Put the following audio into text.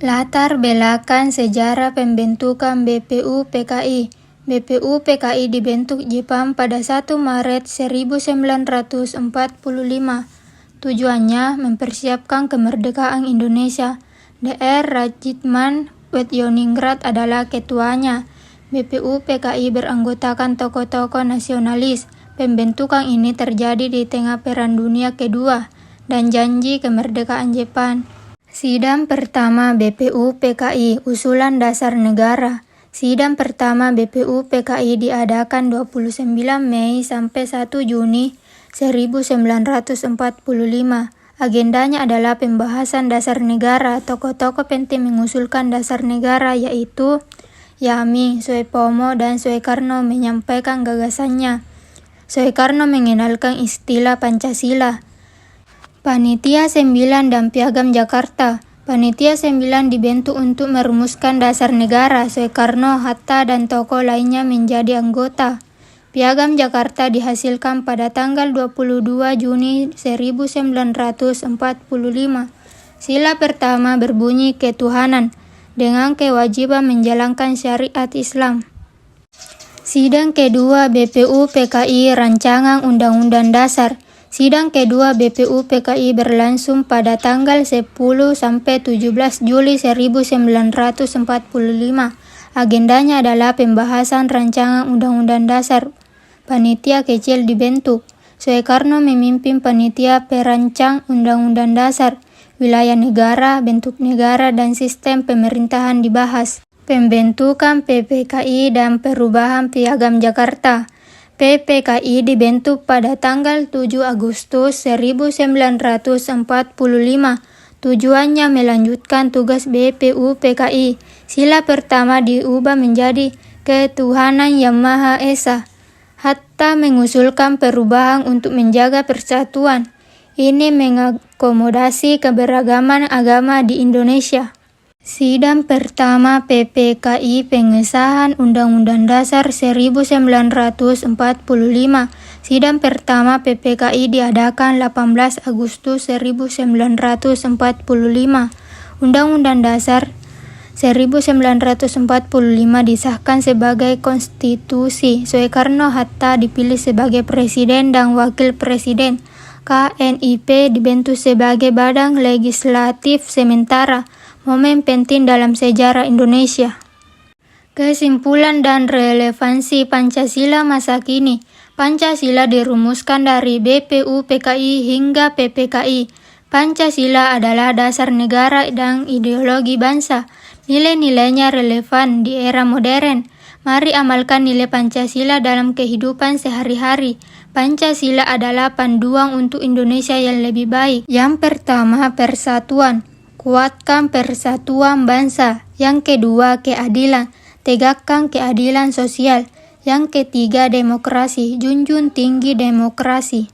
Latar belakang sejarah pembentukan BPUPKI. BPUPKI dibentuk Jepang pada 1 Maret 1945. Tujuannya mempersiapkan kemerdekaan Indonesia. Dr. Rajitman Wetjoningrat adalah ketuanya. BPUPKI beranggotakan tokoh-tokoh nasionalis. Pembentukan ini terjadi di tengah Perang Dunia Kedua dan janji kemerdekaan Jepang. Sidang pertama BPUPKI, usulan dasar negara. Sidang pertama BPUPKI diadakan 29 Mei sampai 1 Juni 1945. Agendanya adalah pembahasan dasar negara. Tokoh-tokoh penting mengusulkan dasar negara yaitu Yami, Soepomo, dan Soekarno menyampaikan gagasannya. Soekarno mengenalkan istilah Pancasila. Panitia 9 dan Piagam Jakarta. Panitia 9 dibentuk untuk merumuskan dasar negara. Soekarno, Hatta, dan tokoh lainnya menjadi anggota. Piagam Jakarta dihasilkan pada tanggal 22 Juni 1945. Sila pertama berbunyi ketuhanan, dengan kewajiban menjalankan syariat Islam. Sidang kedua BPUPKI Rancangan Undang-Undang Dasar. Sidang kedua BPUPKI berlangsung pada tanggal 10 sampai 17 Juli 1945. Agendanya adalah pembahasan rancangan Undang-Undang Dasar. Panitia kecil dibentuk. Soekarno memimpin panitia perancang Undang-Undang Dasar. Wilayah negara, bentuk negara, dan sistem pemerintahan dibahas. Pembentukan PPKI dan perubahan Piagam Jakarta. PPKI dibentuk pada tanggal 7 Agustus 1945. Tujuannya melanjutkan tugas BPUPKI. Sila pertama diubah menjadi ketuhanan yang Maha Esa. Hatta mengusulkan perubahan untuk menjaga persatuan. Ini mengakomodasi keberagaman agama di Indonesia. Sidang pertama PPKI pengesahan Undang-Undang Dasar 1945. Sidang pertama PPKI diadakan 18 Agustus 1945. Undang-Undang Dasar 1945 disahkan sebagai konstitusi. Soekarno-Hatta dipilih sebagai presiden dan wakil presiden. KNIP dibentuk sebagai badan legislatif sementara. Momen penting dalam sejarah Indonesia. Kesimpulan dan relevansi Pancasila masa kini. Pancasila dirumuskan dari BPUPKI hingga PPKI. Pancasila adalah dasar negara dan ideologi bangsa. Nilai-nilainya relevan di era modern. Mari amalkan nilai Pancasila dalam kehidupan sehari-hari. Pancasila adalah panduan untuk Indonesia yang lebih baik. Yang pertama, persatuan. Kuatkan persatuan bangsa. Yang kedua, keadilan. Tegakkan keadilan sosial. Yang ketiga, demokrasi. Junjung tinggi demokrasi.